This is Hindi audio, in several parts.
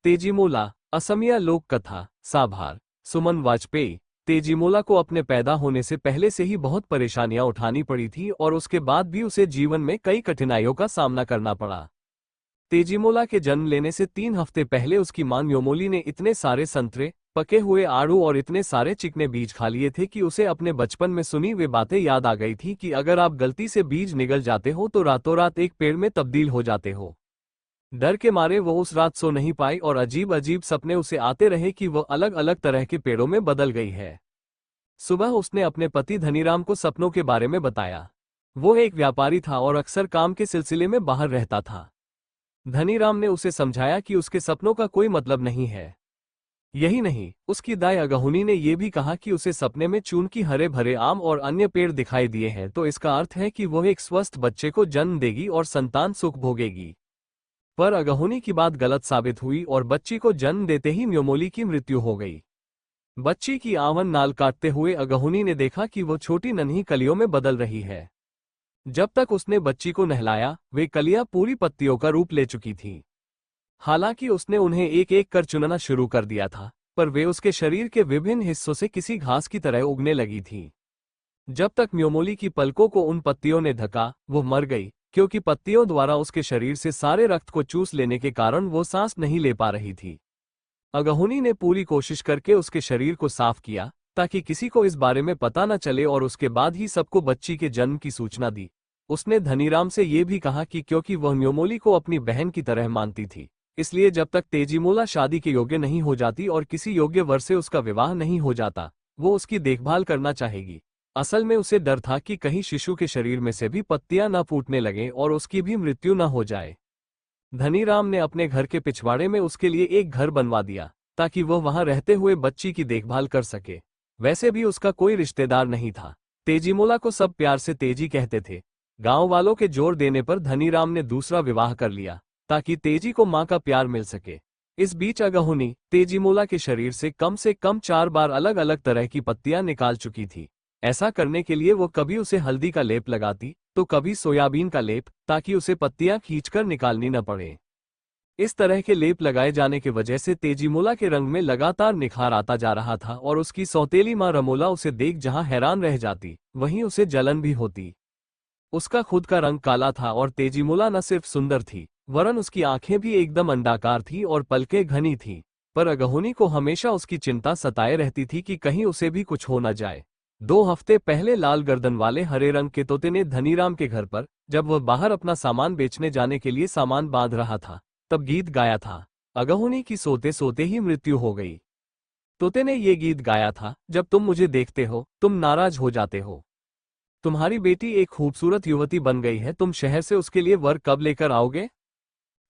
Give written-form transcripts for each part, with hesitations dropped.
तेजीमोला असमिया लोक कथा साभार सुमन वाजपेयी। तेजीमोला को अपने पैदा होने से पहले से ही बहुत परेशानियां उठानी पड़ी थी और उसके बाद भी उसे जीवन में कई कठिनाइयों का सामना करना पड़ा। तेजीमोला के जन्म लेने से 3 हफ्ते पहले उसकी मां न्योमोली ने इतने सारे संतरे, पके हुए आड़ू और इतने सारे चिकने बीज खा लिए थे कि उसे अपने बचपन में सुनी वे बातें याद आ गई थी कि अगर आप गलती से बीज निगल जाते हो तो रातों रात एक पेड़ में तब्दील हो जाते हो। डर के मारे वो उस रात सो नहीं पाई और अजीब अजीब सपने उसे आते रहे कि वह अलग अलग तरह के पेड़ों में बदल गई है। सुबह उसने अपने पति धनीराम को सपनों के बारे में बताया। वो एक व्यापारी था और अक्सर काम के सिलसिले में बाहर रहता था। धनीराम ने उसे समझाया कि उसके सपनों का कोई मतलब नहीं है। यही नहीं, उसकी दाई अगहुनी ने यह भी कहा कि उसे सपने में चून की हरे भरे आम और अन्य पेड़ दिखाई दिए हैं तो इसका अर्थ है कि वह एक स्वस्थ बच्चे को जन्म देगी और संतान सुख भोगेगी। पर अगहुनी की बात गलत साबित हुई और बच्ची को जन्म देते ही न्योमोली की मृत्यु हो गई। बच्ची की आवन नाल काटते हुए अगहुनी ने देखा कि वो छोटी नन्ही कलियों में बदल रही है। जब तक उसने बच्ची को नहलाया वे कलियां पूरी पत्तियों का रूप ले चुकी थीं। हालांकि उसने उन्हें एक एक कर चुनना शुरू कर दिया था, पर वे उसके शरीर के विभिन्न हिस्सों से किसी घास की तरह उगने लगी थीं। जब तक न्योमोली की पलकों को उन पत्तियों ने ढका वो मर गई, क्योंकि पत्तियों द्वारा उसके शरीर से सारे रक्त को चूस लेने के कारण वो सांस नहीं ले पा रही थी। अगहुनी ने पूरी कोशिश करके उसके शरीर को साफ किया ताकि किसी को इस बारे में पता न चले और उसके बाद ही सबको बच्ची के जन्म की सूचना दी। उसने धनीराम से ये भी कहा कि क्योंकि वह न्योमोली को अपनी बहन की तरह मानती थी, इसलिए जब तक तेजीमोला शादी के योग्य नहीं हो जाती और किसी योग्य वर से उसका विवाह नहीं हो जाता, वो उसकी देखभाल करना चाहेगी। असल में उसे डर था कि कहीं शिशु के शरीर में से भी पत्तियां न फूटने लगें और उसकी भी मृत्यु न हो जाए। धनीराम ने अपने घर के पिछवाड़े में उसके लिए एक घर बनवा दिया ताकि वह वहां रहते हुए बच्ची की देखभाल कर सके। वैसे भी उसका कोई रिश्तेदार नहीं था। तेजीमोला को सब प्यार से तेजी कहते थे। गांव वालों के जोर देने पर धनीराम ने दूसरा विवाह कर लिया ताकि तेजी को मां का प्यार मिल सके। इस बीच अगहुनी तेजीमोला के शरीर से कम 4 बार अलग अलग तरह की पत्तियां निकाल चुकी थी। ऐसा करने के लिए वो कभी उसे हल्दी का लेप लगाती तो कभी सोयाबीन का लेप, ताकि उसे पत्तियां खींचकर निकालनी न पड़े। इस तरह के लेप लगाए जाने की वजह से तेजीमोला के रंग में लगातार निखार आता जा रहा था और उसकी सौतेली मां रमोला उसे देख जहां हैरान रह जाती, वहीं उसे जलन भी होती। उसका खुद का रंग काला था और तेजीमोला न सिर्फ सुंदर थी, वरन उसकी आंखें भी एकदम अंडाकार थी और पलकें घनी थीं। पर अगहुनी को हमेशा उसकी चिंता सताए रहती थी कि कहीं उसे भी कुछ हो न जाए। 2 हफ्ते पहले लाल गर्दन वाले हरे रंग के तोते ने धनीराम के घर पर, जब वह बाहर अपना सामान बेचने जाने के लिए सामान बांध रहा था, तब गीत गाया था। अगहुनी की सोते सोते ही मृत्यु हो गई। तोते ने ये गीत गाया था, जब तुम मुझे देखते हो तुम नाराज हो जाते हो। तुम्हारी बेटी एक खूबसूरत युवती बन गई है, तुम शहर से उसके लिए वर कब लेकर आओगे?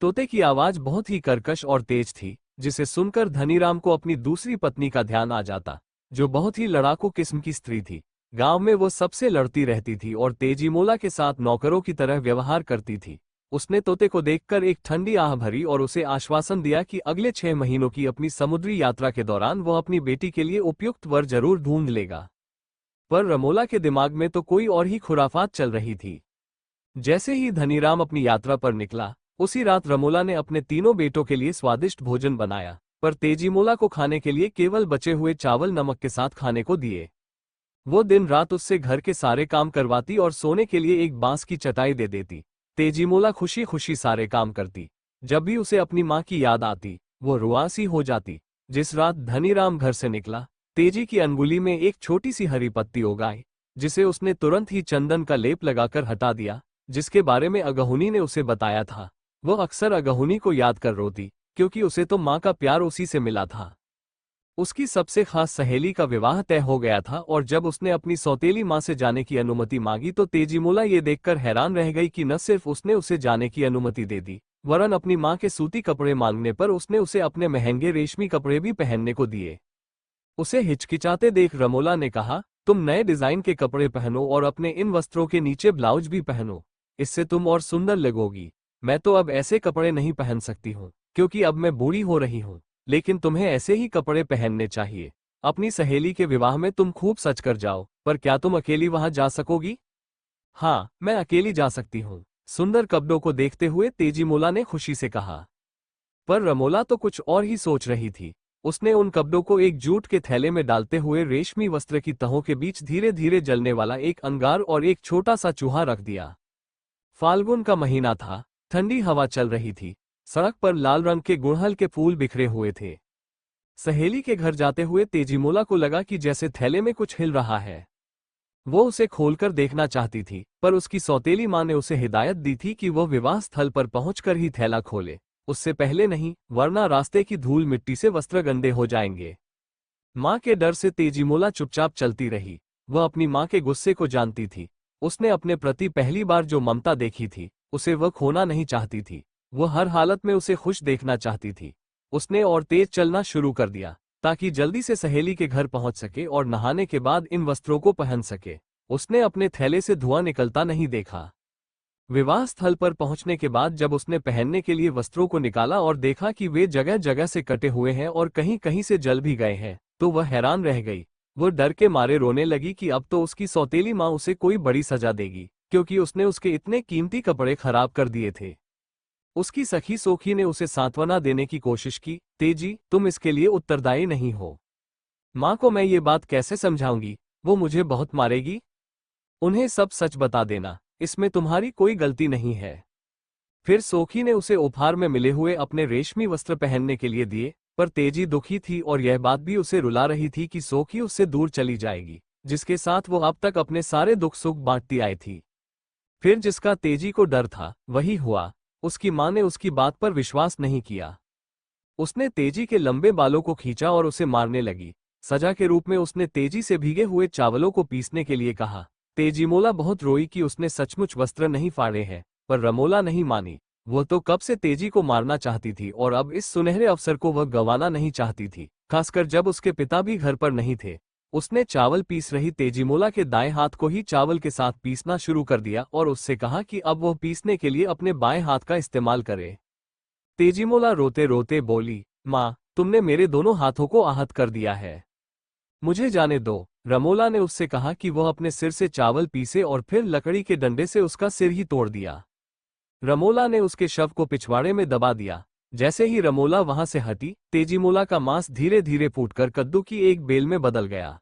तोते की आवाज बहुत ही कर्कश और तेज थी, जिसे सुनकर धनीराम को अपनी दूसरी पत्नी का ध्यान आ जाता, जो बहुत ही लड़ाकू किस्म की स्त्री थी। गांव में वो सबसे लड़ती रहती थी और तेजीमोला के साथ नौकरों की तरह व्यवहार करती थी। उसने तोते को देखकर एक ठंडी आह भरी और उसे आश्वासन दिया कि अगले 6 महीनों की अपनी समुद्री यात्रा के दौरान वो अपनी बेटी के लिए उपयुक्त वर जरूर ढूंढ लेगा। पर रमोला के दिमाग में तो कोई और ही खुराफात चल रही थी। जैसे ही धनीराम अपनी यात्रा पर निकला, उसी रात रमोला ने अपने तीनों बेटों के लिए स्वादिष्ट भोजन बनाया, पर तेजीमोला को खाने के लिए केवल बचे हुए चावल नमक के साथ खाने को दिए। वो दिन रात उससे घर के सारे काम करवाती और सोने के लिए एक बांस की चटाई दे देती। तेजीमोला खुशी खुशी सारे काम करती। जब भी उसे अपनी मां की याद आती, वो रुआसी हो जाती। जिस रात धनीराम घर से निकला, तेजी की अंगुली में एक छोटी सी हरी पत्ती उग आई, जिसे उसने तुरंत ही चंदन का लेप लगाकर हटा दिया, जिसके बारे में अगहुनी ने उसे बताया था। वो अक्सर अगहुनी को याद कर रोती, क्योंकि उसे तो मां का प्यार उसी से मिला था। उसकी सबसे खास सहेली का विवाह तय हो गया था और जब उसने अपनी सौतेली मां से जाने की अनुमति मांगी तो तेजीमोला ये देखकर हैरान रह गई कि न सिर्फ उसने उसे जाने की अनुमति दे दी, वरन अपनी मां के सूती कपड़े मांगने पर उसने उसे अपने महंगे रेशमी कपड़े भी पहनने को दिए। उसे हिचकिचाते देख रमोला ने कहा, तुम नए डिजाइन के कपड़े पहनो और अपने इन वस्त्रों के नीचे ब्लाउज भी पहनो, इससे तुम और सुंदर लगोगी। मैं तो अब ऐसे कपड़े नहीं पहन सकती हूँ, क्योंकि अब मैं बूढ़ी हो रही हूँ, लेकिन तुम्हें ऐसे ही कपड़े पहनने चाहिए। अपनी सहेली के विवाह में तुम खूब सज कर जाओ, पर क्या तुम अकेली वहां जा सकोगी? हाँ, मैं अकेली जा सकती हूँ, सुंदर कपड़ों को देखते हुए तेजीमोला ने खुशी से कहा। पर रमोला तो कुछ और ही सोच रही थी। उसने उन कपड़ों को एक जूट के थैले में डालते हुए रेशमी वस्त्र की तहों के बीच धीरे धीरे जलने वाला एक अंगार और एक छोटा सा चूहा रख दिया। फाल्गुन का महीना था, ठंडी हवा चल रही थी। सड़क पर लाल रंग के गुड़हल के फूल बिखरे हुए थे। सहेली के घर जाते हुए तेजीमोला को लगा कि जैसे थैले में कुछ हिल रहा है। वो उसे खोलकर देखना चाहती थी, पर उसकी सौतेली माँ ने उसे हिदायत दी थी कि वह विवाह स्थल पर पहुंचकर ही थैला खोले, उससे पहले नहीं, वरना रास्ते की धूल मिट्टी से वस्त्र गंदे हो जाएंगे। माँ के डर से तेजीमोला चुपचाप चलती रही। वह अपनी माँ के गुस्से को जानती थी। उसने अपने प्रति पहली बार जो ममता देखी थी, उसे वह खोना नहीं चाहती थी। वह हर हालत में उसे खुश देखना चाहती थी। उसने और तेज चलना शुरू कर दिया, ताकि जल्दी से सहेली के घर पहुंच सके और नहाने के बाद इन वस्त्रों को पहन सके। उसने अपने थैले से धुआं निकलता नहीं देखा। विवाह स्थल पर पहुंचने के बाद जब उसने पहनने के लिए वस्त्रों को निकाला और देखा कि वे जगह जगह से कटे हुए हैं और कहीं कहीं से जल भी गए हैं, तो वह हैरान रह गई। वह डर के मारे रोने लगी कि अब तो उसकी सौतेली माँ उसे कोई बड़ी सजा देगी, क्योंकि उसने उसके इतने कीमती कपड़े खराब कर दिए थे। उसकी सखी सोखी ने उसे सांत्वना देने की कोशिश की। तेजी, तुम इसके लिए उत्तरदायी नहीं हो। माँ को मैं ये बात कैसे समझाऊंगी? वो मुझे बहुत मारेगी। उन्हें सब सच बता देना, इसमें तुम्हारी कोई गलती नहीं है। फिर सोखी ने उसे उपहार में मिले हुए अपने रेशमी वस्त्र पहनने के लिए दिए, पर तेजी दुखी थी और यह बात भी उसे रुला रही थी कि सोखी उससे दूर चली जाएगी, जिसके साथ वो अब तक अपने सारे दुख सुख बांटती आई थी। फिर जिसका तेजी को डर था, वही हुआ। उसकी माँ ने उसकी बात पर विश्वास नहीं किया। उसने तेजी के लंबे बालों को खींचा और उसे मारने लगी। सजा के रूप में उसने तेजी से भीगे हुए चावलों को पीसने के लिए कहा। तेजीमोला बहुत रोई कि उसने सचमुच वस्त्र नहीं फाड़े हैं, पर रमोला नहीं मानी। वह तो कब से तेजी को मारना चाहती थी और अब इस सुनहरे अवसर को वह गंवाना नहीं चाहती थी, खासकर जब उसके पिता भी घर पर नहीं थे। उसने चावल पीस रही तेजीमोला के दाएं हाथ को ही चावल के साथ पीसना शुरू कर दिया और उससे कहा कि अब वह पीसने के लिए अपने बाएं हाथ का इस्तेमाल करे। तेजीमोला रोते रोते बोली, माँ, तुमने मेरे दोनों हाथों को आहत कर दिया है। मुझे जाने दो। रमोला ने उससे कहा कि वह अपने सिर से चावल पीसे और फिर लकड़ी के डंडे से उसका सिर ही तोड़ दिया। रमोला ने उसके शव को पिछवाड़े में दबा दिया। जैसे ही रमोला वहां से हटी, तेजीमोला का मांस धीरे धीरे फूटकर कद्दू की एक बेल में बदल गया।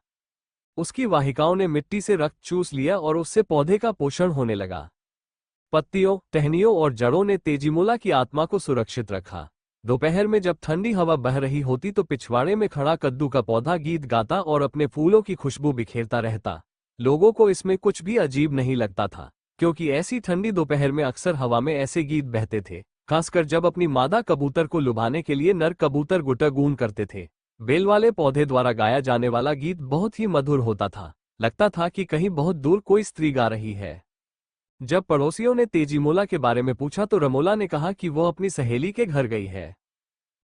उसकी वाहिकाओं ने मिट्टी से रक्त चूस लिया और उससे पौधे का पोषण होने लगा। पत्तियों, टहनियों और जड़ों ने तेजीमोला की आत्मा को सुरक्षित रखा। दोपहर में जब ठंडी हवा बह रही होती तो पिछवाड़े में खड़ा कद्दू का पौधा गीत गाता और अपने फूलों की खुशबू बिखेरता रहता। लोगों को इसमें कुछ भी अजीब नहीं लगता था, क्योंकि ऐसी ठंडी दोपहर में अक्सर हवा में ऐसे गीत बहते थे, खासकर जब अपनी मादा कबूतर को लुभाने के लिए नर कबूतर गुटरगून करते थे। बेल वाले पौधे द्वारा गाया जाने वाला गीत बहुत ही मधुर होता था। लगता था कि कहीं बहुत दूर कोई स्त्री गा रही है। जब पड़ोसियों ने तेजीमोला के बारे में पूछा तो रमोला ने कहा कि वो अपनी सहेली के घर गई है।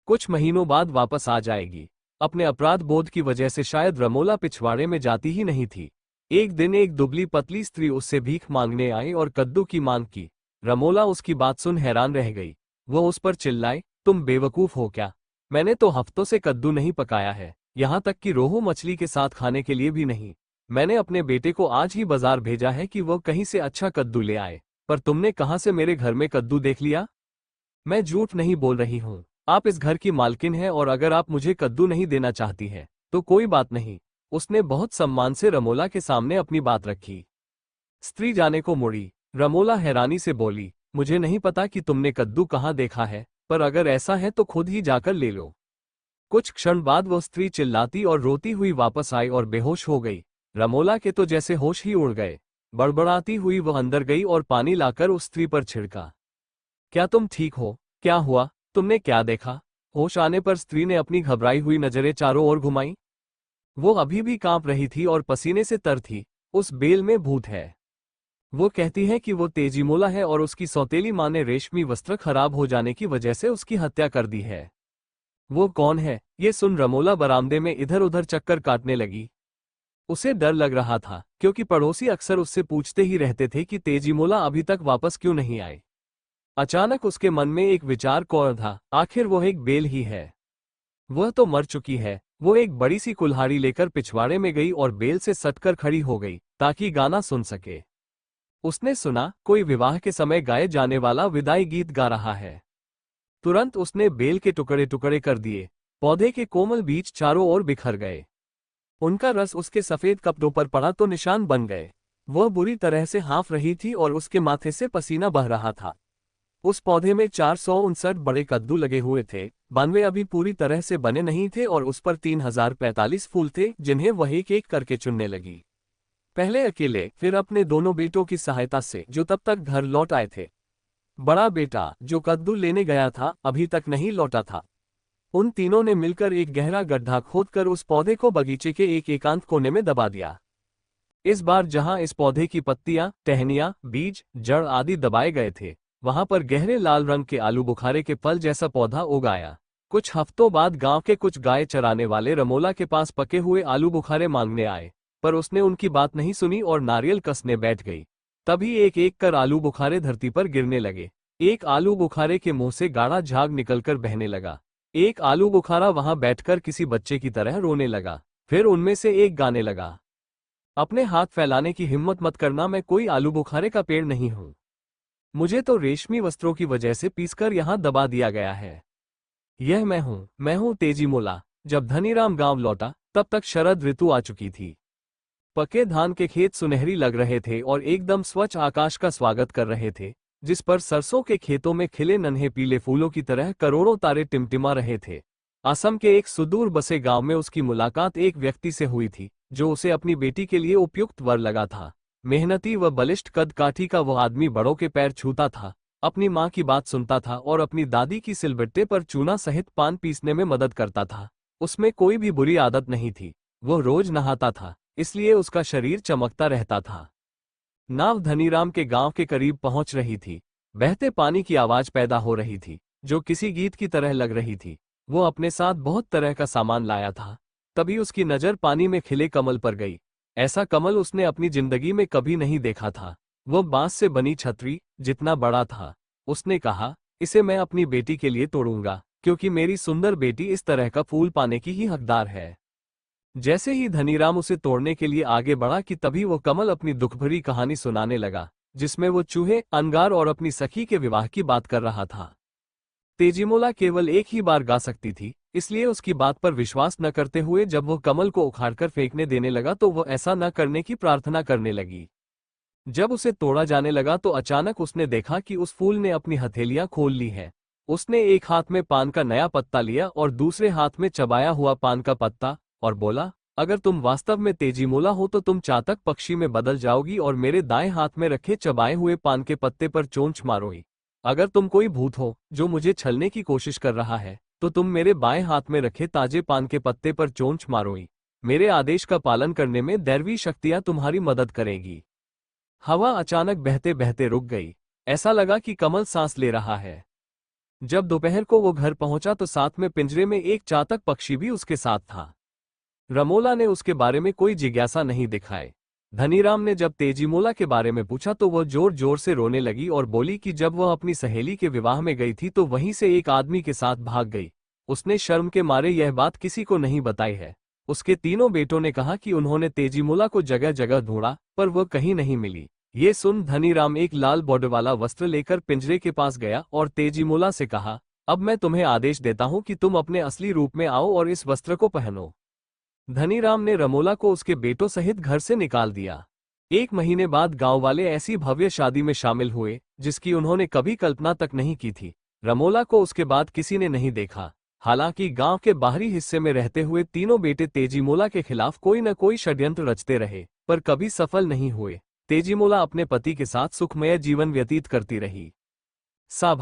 कुछ महीनों बाद वापस आ जाएगी। अपने अपराध बोध की वजह से शायद रमोला पिछवाड़े में जाती ही नहीं थी। एक दिन एक दुबली पतली स्त्री उससे भीख मांगने आई और कद्दू की मांग की। रमोला उसकी बात सुन हैरान रह गई। वो उस पर चिल्लाई, तुम बेवकूफ हो क्या? मैंने तो हफ्तों से कद्दू नहीं पकाया है, यहाँ तक कि रोहू मछली के साथ खाने के लिए भी नहीं। मैंने अपने बेटे को आज ही बाजार भेजा है कि वह कहीं से अच्छा कद्दू ले आए, पर तुमने कहाँ से मेरे घर में कद्दू देख लिया? मैं झूठ नहीं बोल रही हूँ। आप इस घर की मालकिन हैं और अगर आप मुझे कद्दू नहीं देना चाहती हैं, तो कोई बात नहीं। उसने बहुत सम्मान से रमोला के सामने अपनी बात रखी। स्त्री जाने को मुड़ी। रमोला हैरानी से बोली, मुझे नहीं पता कि तुमने कद्दू कहाँ देखा है, पर अगर ऐसा है तो खुद ही जाकर ले लो। कुछ क्षण बाद वह स्त्री चिल्लाती और रोती हुई वापस आई और बेहोश हो गई। रमोला के तो जैसे होश ही उड़ गए। बड़बड़ाती हुई वह अंदर गई और पानी लाकर उस स्त्री पर छिड़का। क्या तुम ठीक हो? क्या हुआ? तुमने क्या देखा? होश आने पर स्त्री ने अपनी घबराई हुई नजरें चारों ओर घुमाई। वो अभी भी कांप रही थी और पसीने से तर थी। उस बेल में भूत है। वो कहती है कि वो तेजीमोला है और उसकी सौतेली माँ ने रेशमी वस्त्र खराब हो जाने की वजह से उसकी हत्या कर दी है। वो कौन है? ये सुन रमोला बरामदे में इधर उधर चक्कर काटने लगी। उसे डर लग रहा था, क्योंकि पड़ोसी अक्सर उससे पूछते ही रहते थे कि तेजीमोला अभी तक वापस क्यों नहीं आए। अचानक उसके मन में एक विचार कौर था, आखिर वो एक बेल ही है। वह तो मर चुकी है। वो एक बड़ी सी कुल्हाड़ी लेकर पिछवाड़े में गई और बेल से सटकर खड़ी हो गई, ताकि गाना सुन सके। उसने सुना, कोई विवाह के समय गाए जाने वाला विदाई गीत गा रहा है। तुरंत उसने बेल के टुकड़े टुकड़े कर दिए। पौधे के कोमल बीज चारों ओर बिखर गए। उनका रस उसके सफेद कपड़ों पर पड़ा तो निशान बन गए। वह बुरी तरह से हाँफ रही थी और उसके माथे से पसीना बह रहा था। उस पौधे में 459 बड़े कद्दू लगे हुए थे। 92 अभी पूरी तरह से बने नहीं थे और उस पर 3045 फूल थे, जिन्हें वह एक एक करके चुनने लगी। पहले अकेले, फिर अपने दोनों बेटों की सहायता से, जो तब तक घर लौट आए थे। बड़ा बेटा, जो कद्दू लेने गया था, अभी तक नहीं लौटा था। उन तीनों ने मिलकर एक गहरा गड्ढा खोदकर उस पौधे को बगीचे के एक एकांत कोने में दबा दिया। इस बार जहां इस पौधे की पत्तियां, टहनियां, बीज, जड़ आदि दबाए गए थे, वहां पर गहरे लाल रंग के आलू बुखारे के फल जैसा पौधा उगाया। कुछ हफ्तों बाद गांव के कुछ गाय चराने वाले रमोला के पास पके हुए आलू बुखारे मांगने आए, पर उसने उनकी बात नहीं सुनी और नारियल कसने बैठ गई। तभी एक एक कर आलू बुखारे धरती पर गिरने लगे। एक आलू बुखारे के मुंह से गाढ़ा झाग निकलकर बहने लगा। एक आलू बुखारा वहां बैठकर किसी बच्चे की तरह रोने लगा। फिर उनमें से एक गाने लगा, अपने हाथ फैलाने की हिम्मत मत करना, मैं कोई आलू बुखारे का पेड़ नहीं हूं। मुझे तो रेशमी वस्त्रों की वजह से पीसकर यहां दबा दिया गया है। यह मैं हूं तेजीमोला। जब धनीराम गांव लौटा, तब तक शरद ऋतु आ चुकी थी। पके धान के खेत सुनहरी लग रहे थे और एकदम स्वच्छ आकाश का स्वागत कर रहे थे, जिस पर सरसों के खेतों में खिले नन्हे पीले फूलों की तरह करोड़ों तारे टिमटिमा रहे थे। असम के एक सुदूर बसे गांव में उसकी मुलाकात एक व्यक्ति से हुई थी, जो उसे अपनी बेटी के लिए उपयुक्त वर लगा था। मेहनती व बलिष्ठ कद काठी का वह आदमी बड़ों के पैर छूता था, अपनी माँ की बात सुनता था और अपनी दादी की सिलबट्टे पर चूना सहित पान पीसने में मदद करता था। उसमें कोई भी बुरी आदत नहीं थी। वह रोज नहाता था, इसलिए उसका शरीर चमकता रहता था। नाव धनीराम के गांव के करीब पहुंच रही थी। बहते पानी की आवाज पैदा हो रही थी, जो किसी गीत की तरह लग रही थी। वो अपने साथ बहुत तरह का सामान लाया था। तभी उसकी नजर पानी में खिले कमल पर गई। ऐसा कमल उसने अपनी जिंदगी में कभी नहीं देखा था। वह बांस से बनी छतरी जितना बड़ा था। उसने कहा, इसे मैं अपनी बेटी के लिए तोड़ूंगा, क्योंकि मेरी सुंदर बेटी इस तरह का फूल पाने की ही हकदार है। जैसे ही धनीराम उसे तोड़ने के लिए आगे बढ़ा कि तभी वो कमल अपनी दुखभरी कहानी सुनाने लगा, जिसमें वो चूहे, अंगार और अपनी सखी के विवाह की बात कर रहा था। तेजीमोला केवल एक ही बार गा सकती थी, इसलिए उसकी बात पर विश्वास न करते हुए जब वो कमल को उखाड़कर फेंकने देने लगा तो वो ऐसा न करने की प्रार्थना करने लगी। जब उसे तोड़ा जाने लगा तो अचानक उसने देखा कि उस फूल ने अपनी हथेलियां खोल ली हैं। उसने एक हाथ में पान का नया पत्ता लिया और दूसरे हाथ में चबाया हुआ पान का पत्ता, और बोला, अगर तुम वास्तव में तेजीमोला हो तो तुम चातक पक्षी में बदल जाओगी और मेरे दाएं हाथ में रखे चबाए हुए पान के पत्ते पर चोंच मारोगी। अगर तुम कोई भूत हो जो मुझे छलने की कोशिश कर रहा है, तो तुम मेरे बाएं हाथ में रखे ताजे पान के पत्ते पर चोंच मारोगी। मेरे आदेश का पालन करने में दैवी शक्तियां तुम्हारी मदद करेगी। हवा अचानक बहते बहते रुक गई। ऐसा लगा कि कमल सांस ले रहा है। जब दोपहर को वो घर पहुंचा तो साथ में पिंजरे में एक चातक पक्षी भी उसके साथ था। रमोला ने उसके बारे में कोई जिज्ञासा नहीं दिखाई। धनीराम ने जब तेजीमोला के बारे में पूछा तो वह जोर जोर से रोने लगी और बोली कि जब वह अपनी सहेली के विवाह में गई थी तो वहीं से एक आदमी के साथ भाग गई। उसने शर्म के मारे यह बात किसी को नहीं बताई है। उसके तीनों बेटों ने कहा कि उन्होंने तेजीमोला को जगह जगह ढूंढा, पर वह कहीं नहीं मिली। ये सुन धनीराम एक लाल बॉर्डर वाला वस्त्र लेकर पिंजरे के पास गया और तेजीमोला से कहा, अब मैं तुम्हें आदेश देता हूं कि तुम अपने असली रूप में आओ और इस वस्त्र को पहनो। धनीराम ने रमोला को उसके बेटों सहित घर से निकाल दिया। 1 महीने बाद गांव वाले ऐसी भव्य शादी में शामिल हुए जिसकी उन्होंने कभी कल्पना तक नहीं की थी। रमोला को उसके बाद किसी ने नहीं देखा। हालांकि गांव के बाहरी हिस्से में रहते हुए तीनों बेटे तेजीमोला के खिलाफ कोई न कोई षड्यंत्र रचते रहे, पर कभी सफल नहीं हुए। तेजीमोला अपने पति के साथ सुखमय जीवन व्यतीत करती रही। साभ